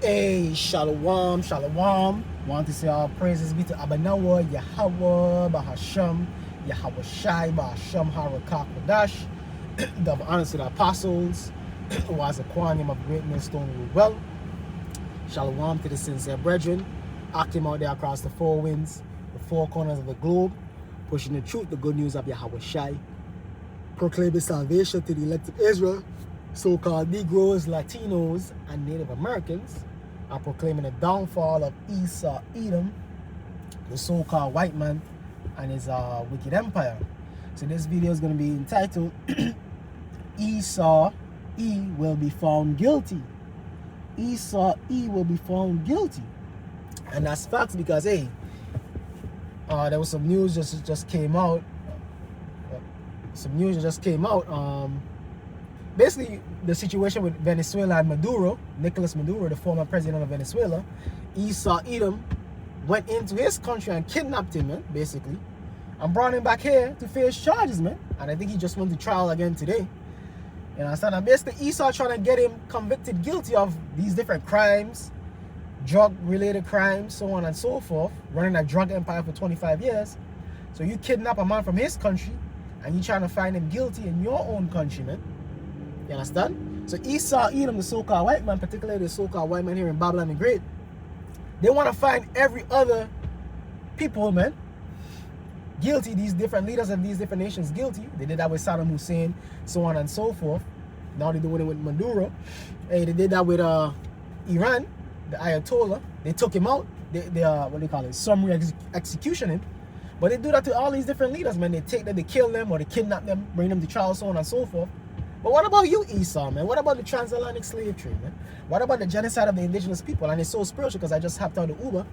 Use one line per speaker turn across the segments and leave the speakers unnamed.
Hey, shalom, shalom. Want to say all praises be to Abanawa, Yahweh, Bahasham, Yahweh Shai, Bahasham, Harakak, Wadash. The honor to the apostles, who was a quantum of greatness, stone well. Shalom to the sincere brethren, acting out there across the four winds, the four corners of the globe, pushing the truth, the good news of Yahweh Shai, proclaiming salvation to the elect of Israel, so-called Negroes, Latinos, and Native Americans, are proclaiming the downfall of Esau, Edom, the so-called white man, and his wicked empire. So this video is going to be entitled, Esau, E will be found guilty. Esau, E will be found guilty. And that's facts because, hey, there was some news just came out. Basically, the situation with Venezuela and Maduro, Nicolas Maduro, the former president of Venezuela, Esau Edom, went into his country and kidnapped him, man, basically, and brought him back here to face charges, man. And I think he just went to trial again today. You understand? And basically, Esau trying to get him convicted guilty of these different crimes, drug-related crimes, so on and so forth, running a drug empire for 25 years. So you kidnap a man from his country, and you trying to find him guilty in your own country, man. You understand? So Esau, Edom, the so-called white man, particularly the so-called white man here in Babylon the Great, they want to find every other people, man, guilty, these different leaders of these different nations guilty. They did that with Saddam Hussein, so on and so forth. Now they're doing it with Maduro. Hey, they did that with Iran, the Ayatollah. They took him out. They what do they call it? Summary execution him. But they do that to all these different leaders, man. They take them, they kill them, or they kidnap them, bring them to trial, so on and so forth. But what about you, Esau, man? What about the transatlantic slave trade, man? What about the genocide of the indigenous people? And it's so spiritual because I just hopped out of Uber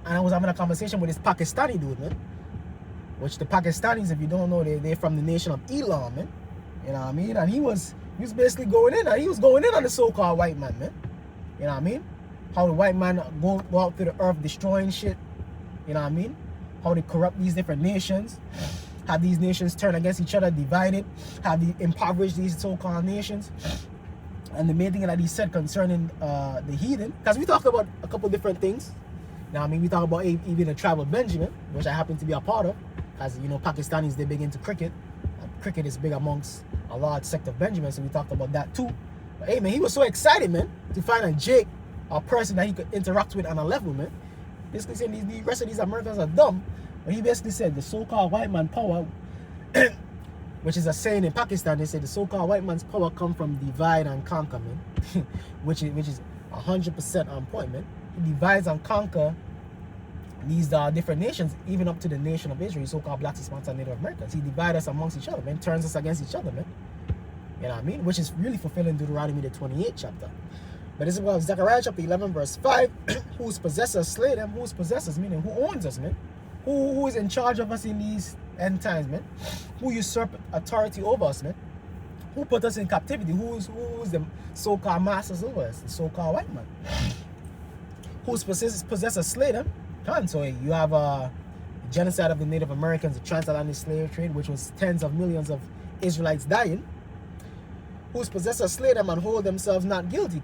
and I was having a conversation with this Pakistani dude, man. Which the Pakistanis, if you don't know, they're from the nation of Elam, man. You know what I mean? And he was basically going in, and he was going in on the so-called white man, man. You know what I mean? How the white man go out through the earth destroying shit. You know what I mean? How they corrupt these different nations. Have these nations turn against each other, divided, have the impoverished these so-called nations. And the main thing that he said concerning the heathen, because we talked about a couple different things. Now, I mean, we talk about even the tribe of Benjamin, which I happen to be a part of, as you know, Pakistanis, they're big into cricket. Cricket is big amongst a large sect of Benjamin, so we talked about that too. But hey, man, he was so excited, man, to find a Jake, a person that he could interact with on a level, man. Basically saying the rest of these Americans are dumb. But he basically said the so-called white man power, which is a saying in Pakistan, they say the so-called white man's power come from divide and conquer, man. which is 100% on point, man. He divides and conquer these different nations, even up to the nation of Israel, so-called blacks, Hispanics, and Native Americans. He divides us amongst each other, man. Turns us against each other, man. You know what I mean? Which is really fulfilling Deuteronomy the 28th chapter. But this is what Zechariah chapter 11 verse 5, whose possessors slay them, whose possessors, meaning who owns us, man. Who is in charge of us in these end times, man? Who usurp authority over us, man? Who put us in captivity? Who's the so-called masters over us? The so-called white man. Whose possessors slay them? So you have the genocide of the Native Americans, the transatlantic slave trade, which was tens of millions of Israelites dying. Whose possessors slay them and hold themselves not guilty?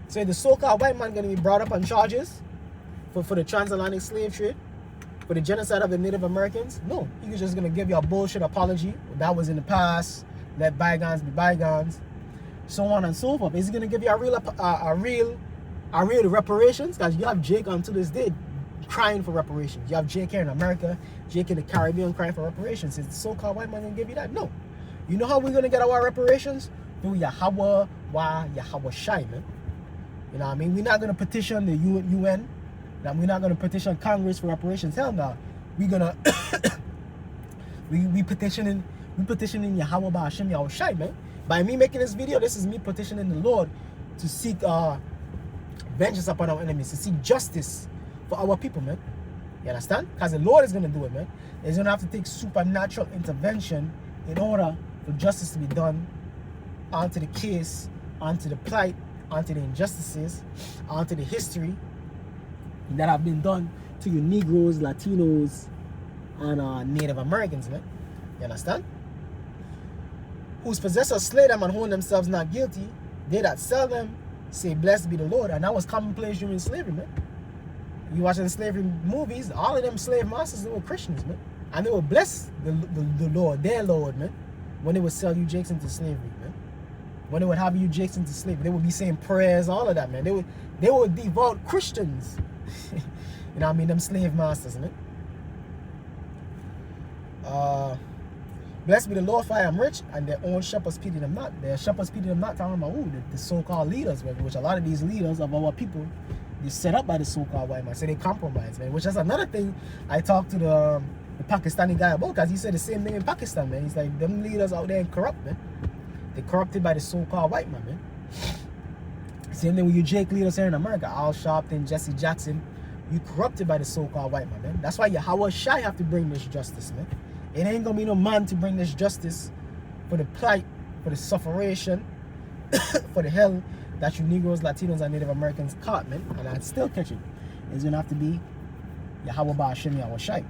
So the so-called white man going to be brought up on charges for the transatlantic slave trade? For the genocide of the Native Americans? No. He's just going to give you a bullshit apology. That was in the past. Let bygones be bygones. So on and so forth. Is he going to give you a real reparations? Because you have Jake unto this day crying for reparations. You have Jake here in America, Jake in the Caribbean crying for reparations. Is the so-called white man going to give you that? No. You know how we're going to get our reparations? Through Yahweh, Yahweh Shai, man. You know what I mean? We're not going to petition the UN. That we're not going to petition Congress for reparations. Hell no. We're going to we petitioning Yahweh Ba'ashem Yahweh Shai, man. By me making this video, this is me petitioning the Lord to seek vengeance upon our enemies, to seek justice for our people, man. You understand? Because the Lord is going to do it, man. He's going to have to take supernatural intervention in order for justice to be done onto the case, onto the plight, onto the injustices, onto the history that have been done to you Negroes, Latinos, and Native Americans, man. You understand? Whose possessors slay them and hold themselves not guilty, they that sell them say, blessed be the Lord. And that was commonplace during slavery, man. You watching slavery movies, all of them slave masters, they were Christians, man. And they would bless the Lord, their Lord, man, when they would sell you jakes into slavery, man. When they would have you jakes into slavery, they would be saying prayers, all of that, man. They would devout Christians. You know what I mean? Them slave masters, man. Blessed be the Lord, for I am rich, and their own shepherds pity them not. Their shepherds pity them not, talking about who? The so-called leaders, man, which a lot of these leaders of our people, they set up by the so-called white man, so they compromise, man. Which is another thing I talked to the Pakistani guy about, because he said the same thing in Pakistan, man. He's like, them leaders out there corrupt, man. They're corrupted by the so-called white man, man. Same thing with you Jake leaders here in America, Al Sharpton, Jesse Jackson. You corrupted by the so-called white man, man. That's why Yahweh Shai have to bring this justice, man. It ain't gonna be no man to bring this justice for the plight, for the sufferation, for the hell that you Negroes, Latinos, and Native Americans caught, man. And I'd still catch it. It's gonna have to be Yahweh Ba'ashem Yahweh Shai.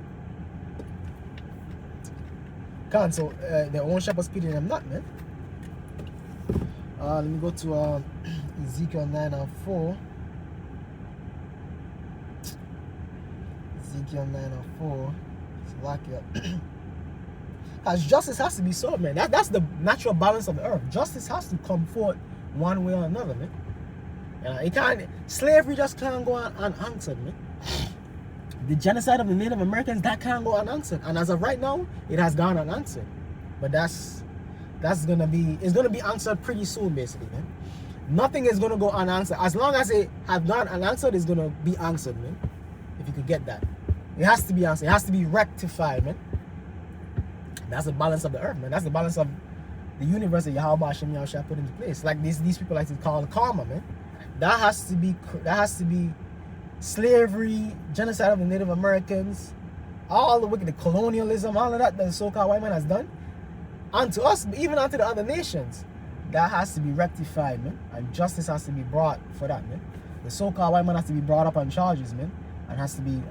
So their own shepherds pity them not, man. Let me go to Ezekiel 9:4. Ezekiel 9:4. Lock it up. Because justice has to be served, man. That's the natural balance of the earth. Justice has to come forth one way or another, man. It can't. Slavery just can't go unanswered, man. The genocide of the Native Americans, that can't go unanswered. And as of right now, it has gone unanswered. But it's gonna be answered pretty soon, basically, man. Nothing is gonna go unanswered. As long as it has gone unanswered, it's gonna be answered, man. If you could get that. It has to be answered. It has to be rectified, man. That's the balance of the earth, man. That's the balance of the universe that Yahweh Hashem Yahweh put into place. Like these people like to call karma, man. That has to be slavery, genocide of the Native Americans, all the wicked, the colonialism, all of that the so-called white man has done. Unto us, even unto the other nations. That has to be rectified, man. And justice has to be brought for that, man. The so-called white man has to be brought up on charges, man. And has to be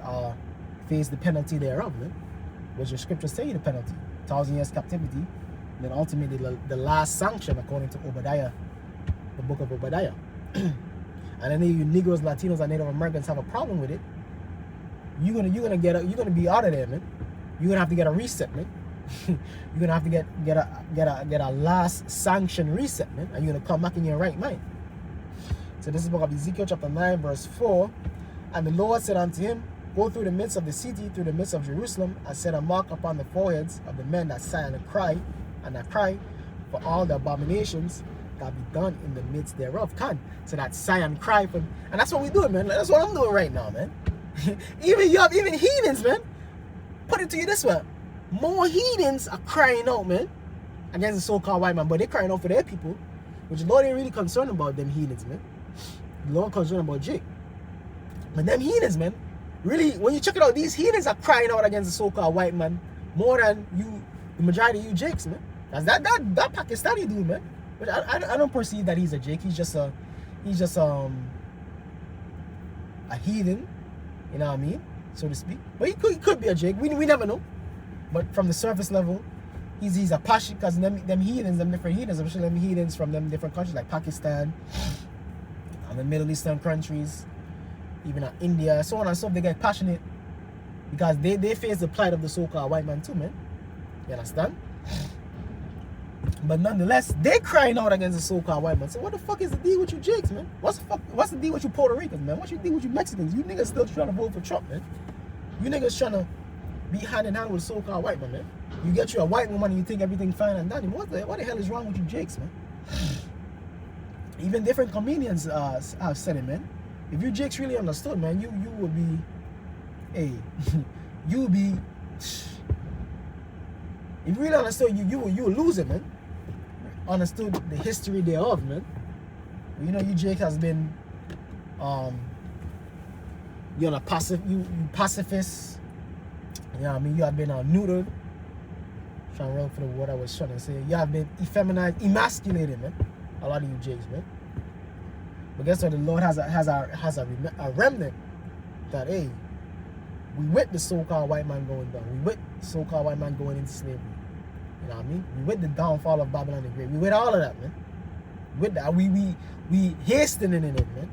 face the penalty thereof, man. Which the scriptures tell you the penalty. 1,000 years captivity. Then ultimately the last sanction according to Obadiah, the book of Obadiah. And then you Negroes, Latinos, and Native Americans have a problem with it. You're gonna be out of there, man. You're gonna have to get a reset, man. You're gonna have to get a last sanction reset, man. And you're gonna come back in your right mind. So this is the book of Ezekiel chapter 9, verse 4. And the Lord said unto him, go through the midst of the city, through the midst of Jerusalem, and set a mark upon the foreheads of the men that sigh and cry for all the abominations that be done in the midst thereof. So that sigh and cry for, and that's what we're doing, man. That's what I'm doing right now, man. even heathens, man. Put it to you this way. More heathens are crying out, man, against the so-called white man, but they're crying out for their people, which the Lord ain't really concerned about them heathens, man. The Lord concerned about Jake. But them heathens, man, really, when you check it out, these heathens are crying out against the so-called white man more than the majority of you Jakes, man. That's that Pakistani dude, man. But I don't perceive that he's a Jake. He's just a heathen, you know what I mean, so to speak. But he could be a Jake. We never know. But from the surface level, he's a Pashi, because them heathens, them different heathens, especially them heathens from them different countries like Pakistan and the Middle Eastern countries, even India, so on and so forth, they get passionate because they face the plight of the so-called white man too, man. You understand? But nonetheless, they crying out against the so-called white man. So what the fuck is the deal with you Jakes, man? What's the deal with you Puerto Ricans, man? What's the deal with you Mexicans? You niggas still trying to vote for Trump, man. You niggas trying to be hand in hand with the so-called white man, man. You get you a white woman and you think everything fine and dandy. What the hell is wrong with you Jakes, man? Even different comedians have said it, man. If you Jakes really understood, man, you would be, hey, you would be, if you really understood, you would lose it, man. Understood the history thereof, man. You know, you Jake has been, you're a pacifist. You know what I mean? You have been neutered. Trying to run for the word I was trying to say. You have been effeminized, emasculated, man. A lot of you Jakes, man. But guess what? The Lord has a remnant that, hey, we with the so-called white man going down. We with the so-called white man going into slavery. You know what I mean? We with the downfall of Babylon the Great. We with all of that, man. with that. We hastening in it, man.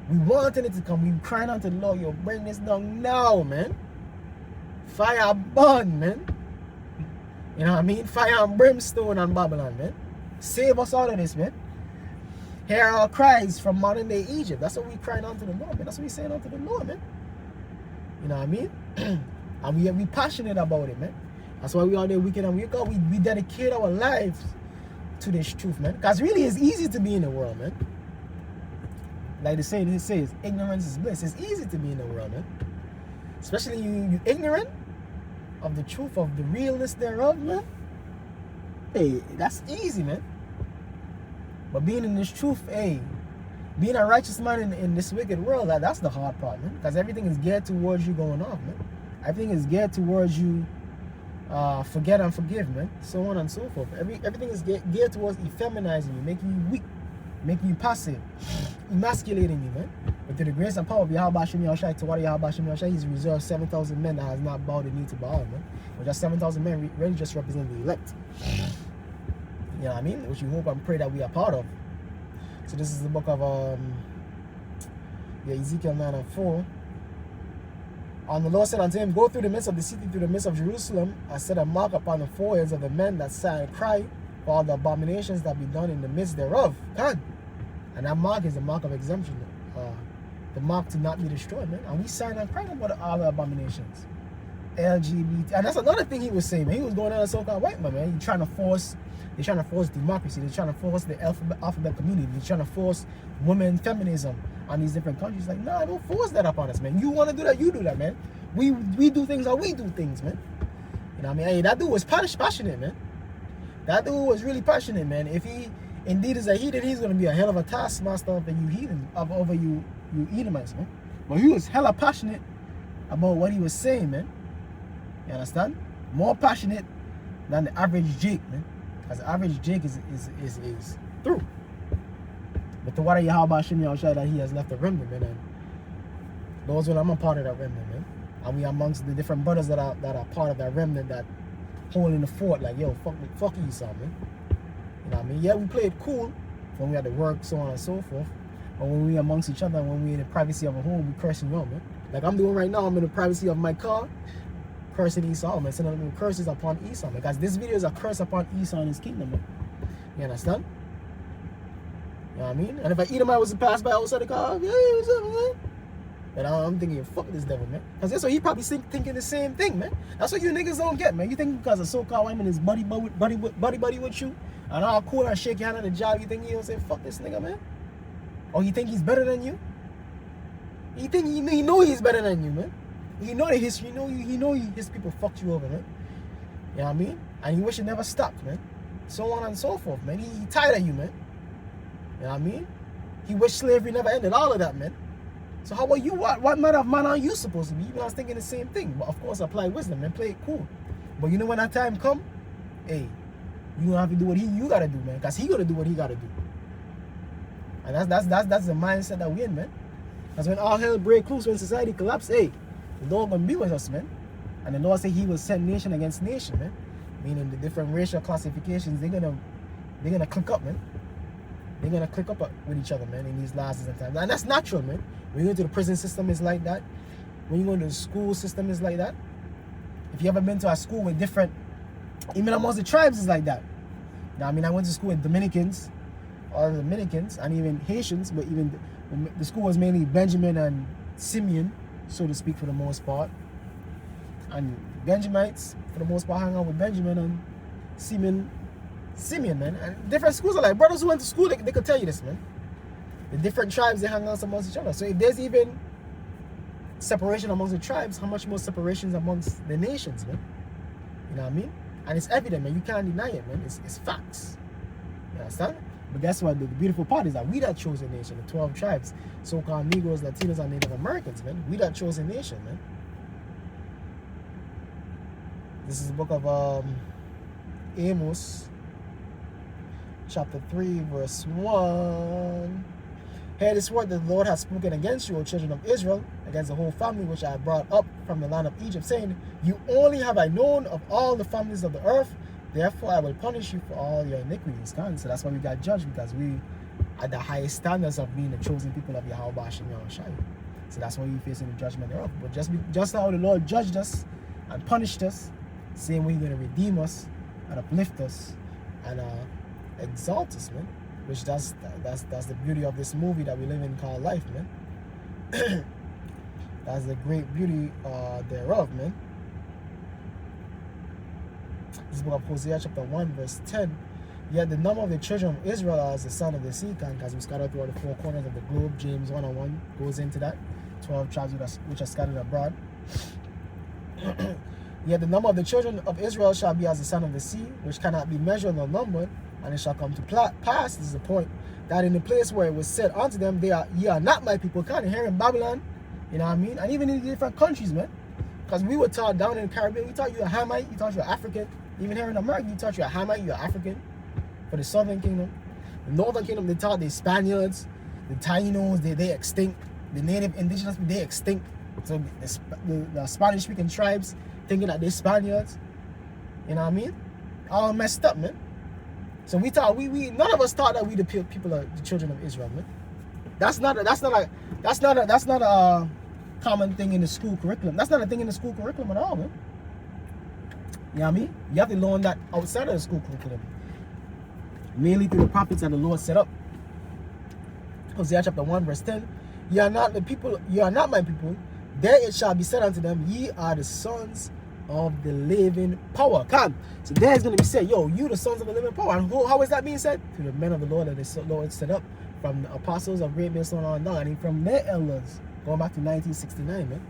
We wanting it to come. We crying out to the Lord, yo, bring this down now, man. Fire burn, man. You know what I mean? Fire and brimstone on Babylon, man. Save us out of this, man. Hear our cries from modern day Egypt. That's what we crying out to the Lord, man. That's what we saying out to the Lord, man. You know what I mean? And we passionate about it, man. That's why we out there wicked and we dedicate our lives to this truth, man. Because really it's easy to be in the world, man. Like the saying, it says, ignorance is bliss. It's easy to be in the world, man. Especially you ignorant of the truth, of the realness thereof, man. Hey, that's easy, man. But being in this truth, hey, being a righteous man in this wicked world, that's the hard part, man. Because everything is geared towards you going off, man. Everything is geared towards you forget and forgive, man. So on and so forth. Everything is geared towards effeminizing you, making you weak, making you passive, emasculating you, man. But to the grace and power of Yahweh Hashem Yahushai, to what Yahweh Hashem Yahushai, he's reserved 7,000 men that has not bowed the knee to Baal, man. But just 7,000 men really just represent the elect. You know what I mean? Which you hope and pray that we are part of. So this is the book of Ezekiel 9:4. And the Lord said unto him, go through the midst of the city, through the midst of Jerusalem, and set a mark upon the foreheads of the men that sigh and cry for all the abominations that be done in the midst thereof. God. And that mark is the mark of exemption. The mark to not be destroyed, man. And we sign and cry about all the abominations. LGBT. And that's another thing he was saying, man. He was going on a so-called white man, man. They're trying to force democracy. They're trying to force the alphabet community. They're trying to force women feminism on these different countries. Like, nah, don't force that upon us, man. You want to do that, you do that, man. We do things how we do things, man. You know what I mean? Hey, that dude was passionate, man. That dude was really passionate, man. If he indeed is a heathen, he's going to be a hell of a taskmaster over you heathen, over you Edomites, man. But he was hella passionate about what he was saying, man. You understand? More passionate than the average Jake, man. Because the average Jake is through. But to what are Yahweh Hashem Yahushai that he has left a remnant, man. And those when I'm a part of that remnant, man. And we amongst the different brothers that are part of that remnant that holding the fort, like, yo, fuck Esau, man. You know what I mean? Yeah, we played cool when we had to work, so on and so forth. But when we amongst each other, when we in the privacy of a home, we cursing you out, man. Like I'm doing right now, I'm in the privacy of my car, cursing Esau, man. Sending curses upon Esau, man. Because this video is a curse upon Esau and his kingdom, man. You understand? You know what I mean? And if I Edomite was to pass by outside the car, yeah, what's up, man? And I'm thinking, fuck this devil, man. Because that's what he probably thinking the same thing, man. That's what you niggas don't get, man. You think because a so-called woman is buddy with you, and all cool and shake your hand on the job, you think he don't say, fuck this nigga, man? Or you think he's better than you? You think he know he's better than you, man? You know the history, he know his people fucked you over, man. You know what I mean? And he wish it never stopped, man. So on and so forth, man. He tired of you, man. You know what I mean? He wish slavery never ended, all of that, man. So how about you? What man of man are you supposed to be? You know, I was thinking the same thing. But of course, apply wisdom, man. Play it cool. But you know when that time come, hey, you gonna have to do what you gotta do, man. Because he gonna do what he gotta do. And that's the mindset that we're in, man. Because when all hell break loose, when society collapse, hey, the Lord gonna be with us, man. And the Lord said he will send nation against nation, man. Meaning the different racial classifications, they're gonna click up, man. They're gonna click up with each other, man, in these last times. And that's natural, man. When you go to the prison system, it's like that. When you go to the school system, it's like that. If you ever been to a school with different, even amongst the tribes, it's like that. Now, I mean, I went to school with Dominicans, and even Haitians, but even the school was mainly Benjamin and Simeon, so to speak, for the most part. And Benjamites, for the most part, hang out with Benjamin and Simeon, man. And different schools are like brothers who went to school, they could tell you this, man. The different tribes, they hang out amongst each other. So if there's even separation amongst the tribes, how much more separations amongst the nations, man? You know what I mean? And it's evident, man. You can't deny it, man. It's facts. You understand? But guess what? The beautiful part is that we that chosen nation, the 12 tribes, so-called Negroes, Latinos, and Native Americans, man. We that chosen nation, man. This is the book of Amos, chapter 3, verse 1. Hear this word that the Lord has spoken against you, O children of Israel, against the whole family which I brought up from the land of Egypt, saying, you only have I known of all the families of the earth, therefore I will punish you for all your iniquities. So that's why we got judged, because we at the highest standards of being the chosen people of Yahweh Hashem Yahushai. So that's why you're facing the judgment thereof. But just how the Lord judged us and punished us, same way He's going to redeem us and uplift us and exalt us, man. Which that's the beauty of this movie that we live in called life, man. That's the great beauty thereof, man. This book of Hosea chapter 1 verse 10. Yet the number of the children of Israel are as the sand of the sea, because we scattered throughout the four corners of the globe. James 1:1 goes into that. 12 tribes which are scattered abroad. Yet the number of the children of Israel shall be as the sand of the sea, which cannot be measured nor numbered. And it shall come to pass, this is the point, that in the place where it was said unto them, ye are not my people, kind of here in Babylon, you know what I mean? And even in different countries, man. Because we were taught down in the Caribbean, we taught you a Hamite, you taught you African. Even here in America, you taught you a Hamite, you're African. For the Southern Kingdom. The Northern Kingdom, they taught the Spaniards, the Tainos, they extinct. The native indigenous, they extinct. So the Spanish-speaking tribes thinking that they're Spaniards. You know what I mean? All messed up, man. So we thought none of us thought that we the people are the children of Israel, man. That's not a common thing in the school curriculum. That's not a thing in the school curriculum at all, man. You know what I mean? You have to learn that outside of the school curriculum. Mainly through the prophets that the Lord set up. Hosea chapter 1 verse 10. Ye are not the people, ye are not my people. There it shall be said unto them, ye are the sons of the living power. Come. So there is going to be said, yo, you the sons of the living power. And how is that being said? To the men of the Lord that the Lord set up, from the apostles of Great Millstone on down, and from their elders, going back to 1969, man.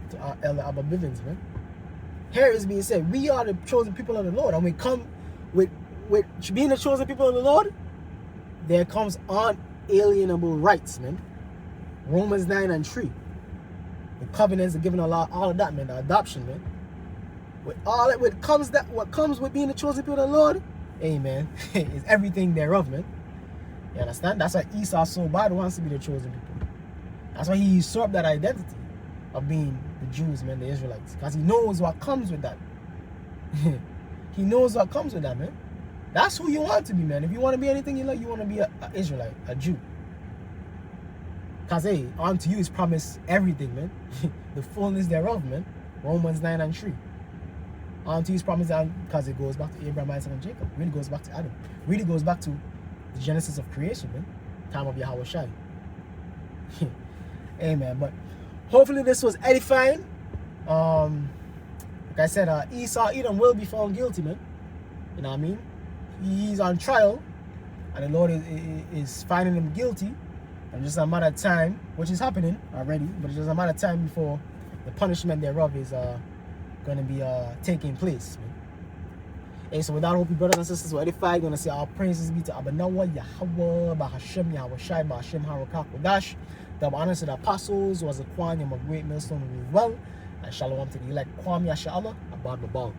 To our elder Abba Bivens, man. Here is being said, we are the chosen people of the Lord. And we come with being the chosen people of the Lord, there comes unalienable rights, man. Romans 9:3. The covenants are given a lot, all of that, man. The adoption, man. What comes with being the chosen people of the Lord, amen, is everything thereof, man. You understand? That's why Esau so bad wants to be the chosen people. That's why he usurped that identity of being the Jews, man, the Israelites, because he knows what comes with that. He knows what comes with that, man. That's who you want to be, man. If you want to be anything you like, you want to be an Israelite, a Jew. Because, hey, unto you is promised everything, man. The fullness thereof, man. Romans 9:3. Unto you is promised, because it goes back to Abraham, Isaac, and Jacob. Really goes back to Adam. Really goes back to the genesis of creation, man. Time of Yahweh Shai. Amen. But hopefully this was edifying. Like I said, Esau, Edom will be found guilty, man. You know what I mean? He's on trial, and the Lord is finding him guilty. And just a matter of time, which is happening already, but it's just a matter of time before the punishment thereof is going to be taking place. Man. Hey, so with that, I hope you brothers and sisters were edified. Going to say our praises be to Abanawa, Yahweh, Bahashem, Yahweh Shai, Bahashem, Harakak, Wadash. The honor to the apostles was a Kwanyam of Great Millstone, well. And shalom to the elect Kwam Yasha Allah, Abad Babal.